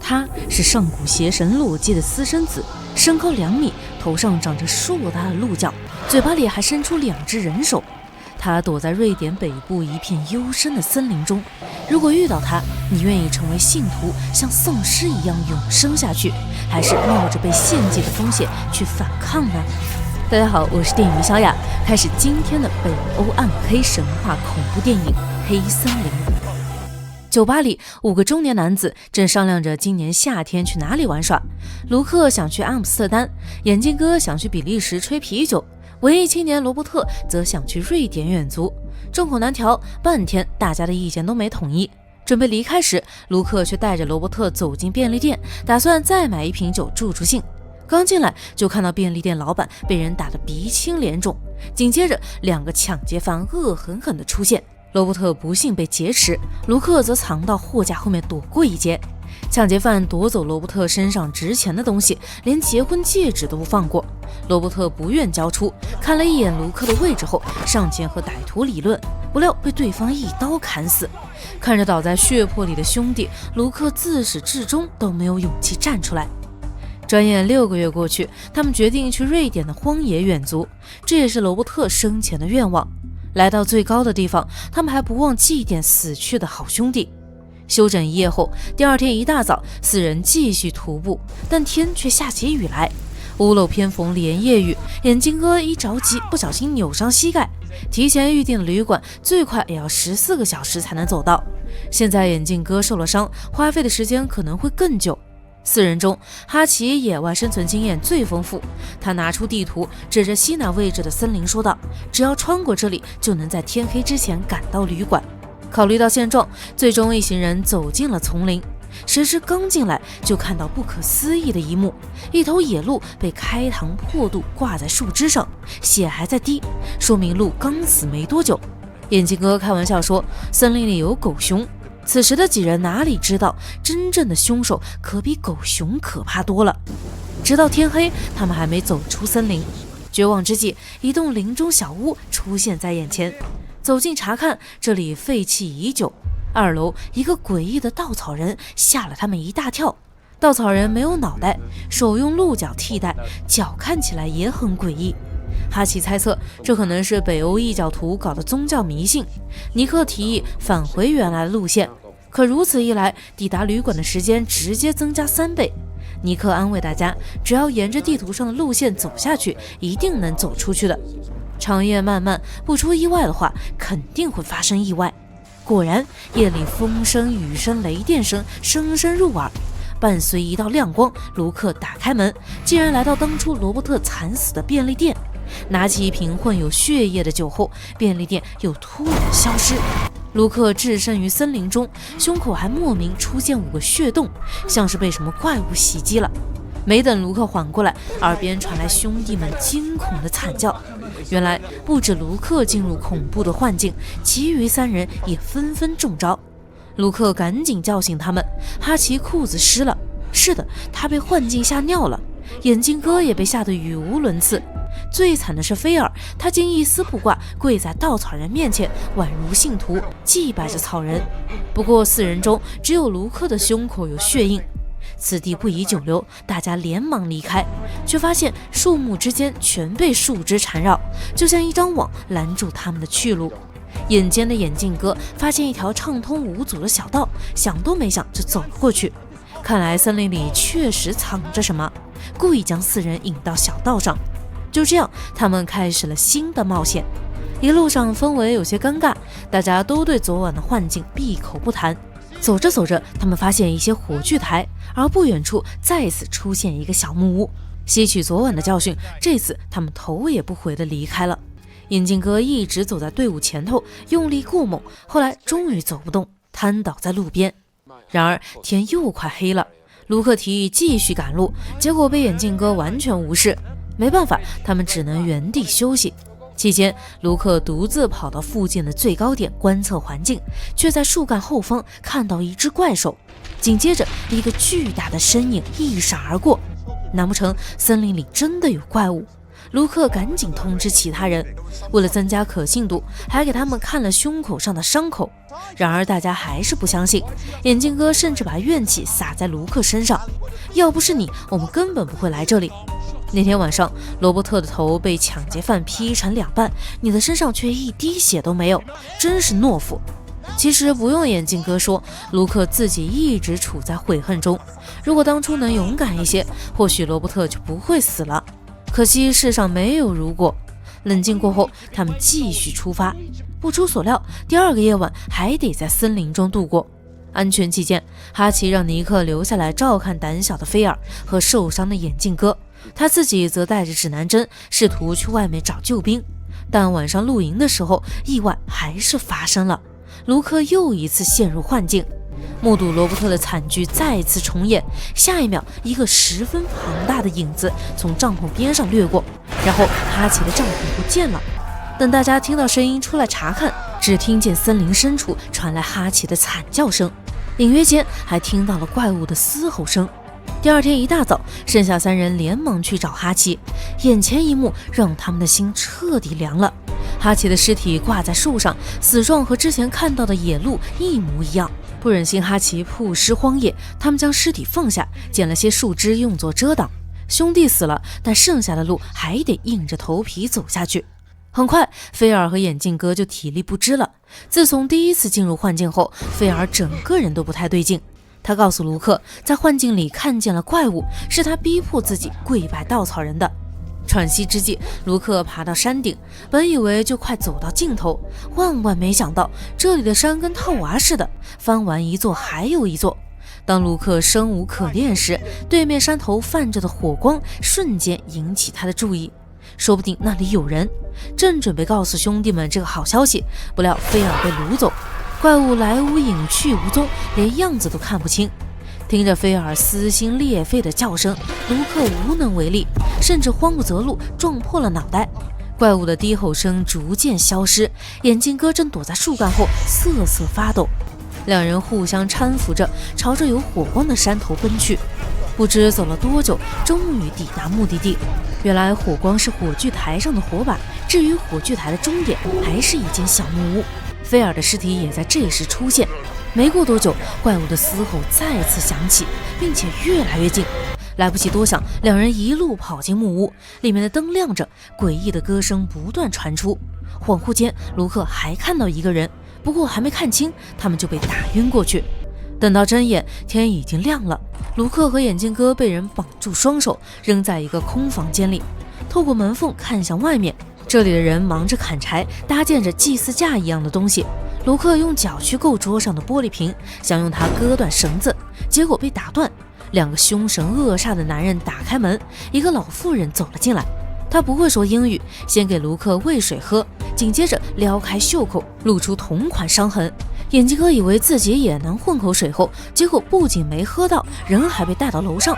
他是上古邪神洛基的私生子，身高2米，头上长着硕大的鹿角，嘴巴里还伸出2只人手。他躲在瑞典北部一片幽深的森林中，如果遇到他，你愿意成为信徒，像丧尸一样永生下去，还是冒着被献祭的风险去反抗呢？大家好，我是电影迷小雅，开始今天的北欧暗黑神话恐怖电影《黑森林》。酒吧里，5个中年男子正商量着今年夏天去哪里玩耍。卢克想去阿姆斯特丹，眼镜哥想去比利时吹啤酒，文艺青年罗伯特则想去瑞典远足。众口难调，半天大家的意见都没统一。准备离开时，卢克却带着罗伯特走进便利店，打算再买1瓶酒助助兴。刚进来就看到便利店老板被人打得鼻青脸肿，紧接着2个抢劫犯恶狠狠地出现。罗伯特不幸被劫持，卢克则藏到货架后面躲过一劫。抢劫犯夺走罗伯特身上值钱的东西，连结婚戒指都不放过。罗伯特不愿交出，看了一眼卢克的位置后，上前和歹徒理论，不料被对方一刀砍死。看着倒在血泊里的兄弟，卢克自始至终都没有勇气站出来。转眼6个月过去，他们决定去瑞典的荒野远足，这也是罗伯特生前的愿望。来到最高的地方，他们还不忘祭奠死去的好兄弟。休整1夜后，第2天一大早，4人继续徒步，但天却下起雨来，屋漏偏逢连夜雨。眼镜哥一着急，不小心扭伤膝盖，提前预定的旅馆最快也要14个小时才能走到。现在眼镜哥受了伤，花费的时间可能会更久。4人中，哈奇野外生存经验最丰富，他拿出地图，指着西南位置的森林说道：“只要穿过这里，就能在天黑之前赶到旅馆。”考虑到现状，最终一行人走进了丛林。谁知刚进来就看到不可思议的一幕：一头野鹿被开膛破肚挂在树枝上，血还在滴，说明鹿刚死没多久。眼镜哥开玩笑说，森林里有狗熊。此时的几人哪里知道，真正的凶手可比狗熊可怕多了。直到天黑，他们还没走出森林。绝望之际，一栋林中小屋出现在眼前。走近查看，这里废弃已久。2楼一个诡异的稻草人吓了他们一大跳。稻草人没有脑袋，手用鹿角替代，脚看起来也很诡异。哈奇猜测，这可能是北欧异教徒搞的宗教迷信。尼克提议返回原来的路线，可如此一来，抵达旅馆的时间直接增加3倍。尼克安慰大家，只要沿着地图上的路线走下去，一定能走出去的。长夜漫漫，不出意外的话，肯定会发生意外。果然，夜里风声、雨声、雷电声声声入耳。伴随一道亮光，卢克打开门，竟然来到当初罗伯特惨死的便利店。拿起一瓶混有血液的酒后，便利店又突然消失。卢克置身于森林中，胸口还莫名出现5个血洞，像是被什么怪物袭击了。没等卢克缓过来，耳边传来兄弟们惊恐的惨叫。原来不止卢克进入恐怖的幻境，其余3人也纷纷中招。卢克赶紧叫醒他们，哈奇裤子湿了，是的，他被幻境吓尿了。眼镜哥也被吓得语无伦次。最惨的是菲尔，他竟一丝不挂，跪在稻草人面前，宛如信徒，祭拜着草人。不过4人中只有卢克的胸口有血印。此地不宜久留，大家连忙离开，却发现树木之间全被树枝缠绕，就像一张网拦住他们的去路。眼尖的眼镜哥发现一条畅通无阻的小道，想都没想就走了过去。看来森林里确实藏着什么，故意将4人引到小道上。就这样，他们开始了新的冒险。一路上氛围有些尴尬，大家都对昨晚的幻境闭口不谈。走着走着，他们发现一些火炬台，而不远处再次出现一个小木屋。吸取昨晚的教训，这次他们头也不回地离开了。眼镜哥一直走在队伍前头，用力过猛，后来终于走不动，瘫倒在路边。然而天又快黑了，卢克提议继续赶路，结果被眼镜哥完全无视。没办法，他们只能原地休息。期间，卢克独自跑到附近的最高点观测环境，却在树干后方看到一只怪兽。紧接着，一个巨大的身影一闪而过。难不成森林里真的有怪物？卢克赶紧通知其他人，为了增加可信度，还给他们看了胸口上的伤口。然而大家还是不相信，眼镜哥甚至把怨气撒在卢克身上，要不是你，我们根本不会来这里。那天晚上，罗伯特的头被抢劫犯劈成2半，你的身上却一滴血都没有，真是懦夫。其实不用眼镜哥说，卢克自己一直处在悔恨中。如果当初能勇敢一些，或许罗伯特就不会死了。可惜世上没有如果。冷静过后，他们继续出发。不出所料，第2个夜晚还得在森林中度过。安全起见，哈奇让尼克留下来照看胆小的菲尔和受伤的眼镜哥，他自己则带着指南针，试图去外面找救兵。但晚上露营的时候，意外还是发生了。卢克又一次陷入幻境，目睹罗伯特的惨剧再次重演。下一秒，一个十分庞大的影子从帐篷边上掠过，然后哈奇的帐篷不见了。等大家听到声音出来查看，只听见森林深处传来哈奇的惨叫声，隐约间还听到了怪物的嘶吼声。第2天一大早，剩下3人连忙去找哈奇，眼前一幕让他们的心彻底凉了。哈奇的尸体挂在树上，死状和之前看到的野鹿一模一样。不忍心哈奇曝尸荒野，他们将尸体放下，捡了些树枝用作遮挡。兄弟死了，但剩下的路还得硬着头皮走下去。很快，菲尔和眼镜哥就体力不支了。自从第1次进入幻境后，菲尔整个人都不太对劲。他告诉卢克，在幻境里看见了怪物，是他逼迫自己跪拜稻草人的。喘息之际，卢克爬到山顶，本以为就快走到尽头，万万没想到这里的山跟套娃似的，翻完一座还有一座。当卢克生无可恋时，对面山头泛着的火光瞬间引起他的注意，说不定那里有人。正准备告诉兄弟们这个好消息，不料菲尔被掳走，怪物来无影去无踪，连样子都看不清。听着菲尔撕心裂肺的叫声，卢克无能为力，甚至慌不择路，撞破了脑袋。怪物的低吼声逐渐消失，眼镜哥正躲在树干后瑟瑟发抖。2人互相搀扶着，朝着有火光的山头奔去。不知走了多久，终于抵达目的地。原来火光是火炬台上的火把，至于火炬台的终点还是一间小木屋。菲尔的尸体也在这时出现。没过多久，怪物的嘶吼再次响起，并且越来越近。来不及多想，2人一路跑进木屋，里面的灯亮着，诡异的歌声不断传出。恍惚间，卢克还看到一个人，不过还没看清，他们就被打晕过去。等到睁眼，天已经亮了。卢克和眼镜哥被人绑住双手，扔在一个空房间里。透过门缝看向外面，这里的人忙着砍柴，搭建着祭祀架一样的东西。卢克用脚去够桌上的玻璃瓶，想用它割断绳子，结果被打断。2个凶神恶煞的男人打开门，一个老妇人走了进来。她不会说英语，先给卢克喂水喝，紧接着撩开袖口，露出同款伤痕。眼镜哥以为自己也能混口水后，结果不仅没喝到，人还被带到楼上。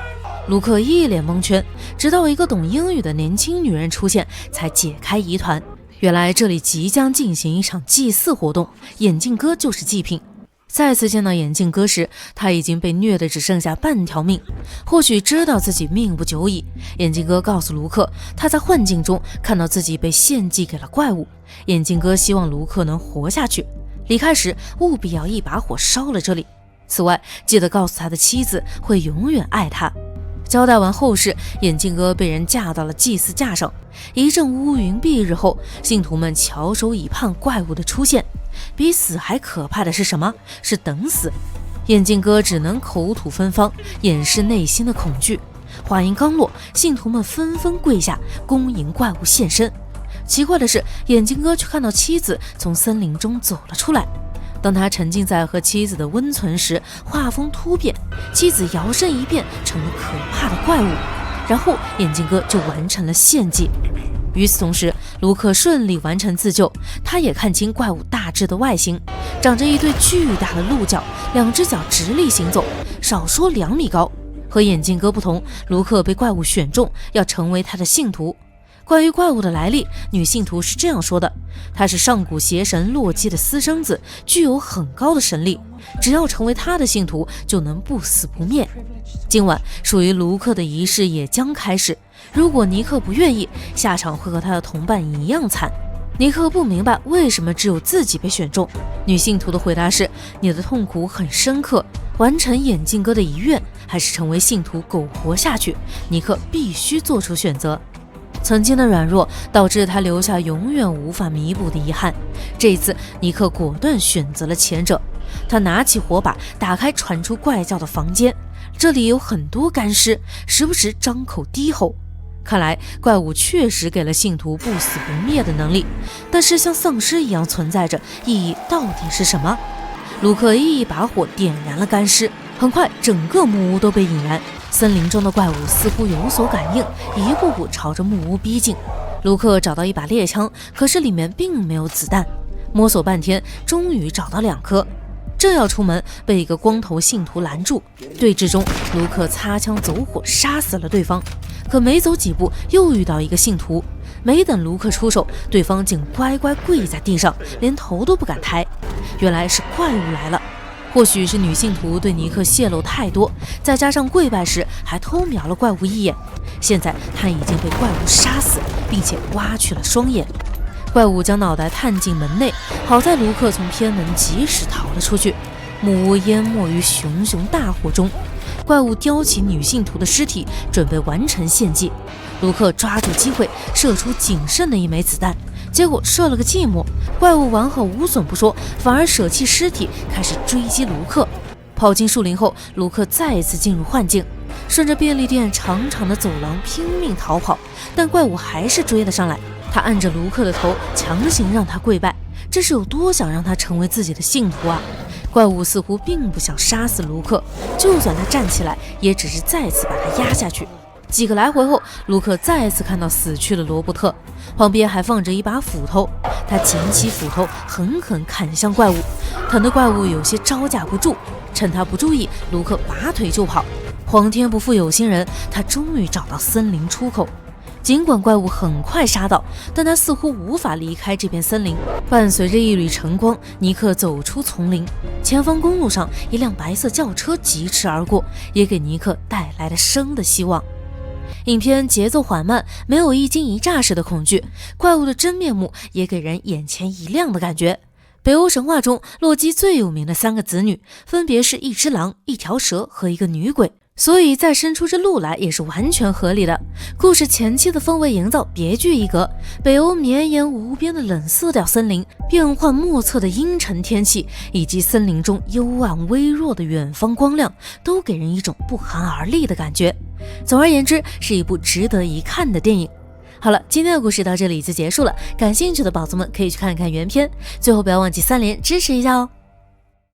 卢克一脸蒙圈，直到一个懂英语的年轻女人出现，才解开疑团。原来这里即将进行一场祭祀活动，眼镜哥就是祭品。再次见到眼镜哥时，他已经被虐得只剩下半条命。或许知道自己命不久矣，眼镜哥告诉卢克，他在幻境中看到自己被献祭给了怪物。眼镜哥希望卢克能活下去，离开时务必要一把火烧了这里。此外，记得告诉他的妻子会永远爱他。交代完后事，眼镜哥被人架到了祭祀架上。一阵乌云蔽日后，信徒们翘首以盼怪物的出现。比死还可怕的是什么？是等死。眼镜哥只能口吐芬芳，掩饰内心的恐惧。话音刚落，信徒们纷纷跪下，恭迎怪物现身。奇怪的是，眼镜哥却看到妻子从森林中走了出来。当他沉浸在和妻子的温存时，画风突变，妻子摇身一变成了可怕的怪物，然后眼镜哥就完成了献祭。与此同时，卢克顺利完成自救，他也看清怪物大致的外形，长着一对巨大的鹿角，2只脚直立行走，少说2米高。和眼镜哥不同，卢克被怪物选中，要成为他的信徒。关于怪物的来历，女信徒是这样说的：他是上古邪神洛基的私生子，具有很高的神力，只要成为他的信徒，就能不死不灭。今晚属于卢克的仪式也将开始，如果尼克不愿意，下场会和他的同伴一样惨。尼克不明白为什么只有自己被选中，女信徒的回答是：你的痛苦很深刻，完成眼镜哥的遗愿，还是成为信徒苟活下去，尼克必须做出选择。曾经的软弱导致他留下永远无法弥补的遗憾，这一次尼克果断选择了前者。他拿起火把，打开传出怪叫的房间，这里有很多干尸，时不时张口低吼。看来怪物确实给了信徒不死不灭的能力，但是像丧尸一样存在着，意义到底是什么？卢克一把火点燃了干尸，很快整个木屋都被引燃，森林中的怪物似乎有所感应，一步步朝着木屋逼近。卢克找到一把猎枪，可是里面并没有子弹，摸索半天，终于找到2颗。正要出门，被一个光头信徒拦住。对峙中，卢克擦枪走火，杀死了对方。可没走几步，又遇到一个信徒。没等卢克出手，对方竟乖乖跪在地上，连头都不敢抬。原来是怪物来了。或许是女信徒对尼克泄露太多，再加上跪拜时还偷瞄了怪物一眼，现在他已经被怪物杀死，并且挖去了双眼。怪物将脑袋探进门内，好在卢克从偏门及时逃了出去。木屋淹没于熊熊大火中，怪物叼起女信徒的尸体，准备完成献祭。卢克抓住机会，射出仅剩的1枚子弹，结果射了个寂寞。怪物完好无损不说，反而舍弃尸体，开始追击卢克。跑进树林后，卢克再一次进入幻境，顺着便利店长长的走廊拼命逃跑，但怪物还是追了上来。他按着卢克的头，强行让他跪拜，这是有多想让他成为自己的信徒啊！怪物似乎并不想杀死卢克，就算他站起来，也只是再次把他压下去。几个来回后，卢克再次看到死去的罗伯特，旁边还放着一把斧头。他捡起斧头，狠狠砍向怪物，疼得怪物有些招架不住。趁他不注意，卢克拔腿就跑。皇天不负有心人，他终于找到森林出口。尽管怪物很快杀到，但他似乎无法离开这片森林。伴随着一缕晨光，尼克走出丛林。前方公路上，一辆白色轿车疾驰而过，也给尼克带来了生的希望。影片节奏缓慢，没有一惊一乍式的恐惧，怪物的真面目也给人眼前一亮的感觉。北欧神话中，洛基最有名的3个子女，分别是一只狼、一条蛇和一个女鬼。所以再生出这鹿来也是完全合理的。故事前期的氛围营造别具一格，北欧绵延无边的冷色调森林，变幻莫测的阴沉天气，以及森林中幽暗微弱的远方光亮，都给人一种不寒而栗的感觉。总而言之，是一部值得一看的电影。好了，今天的故事到这里就结束了，感兴趣的宝子们可以去看看原片，最后不要忘记3连支持一下哦。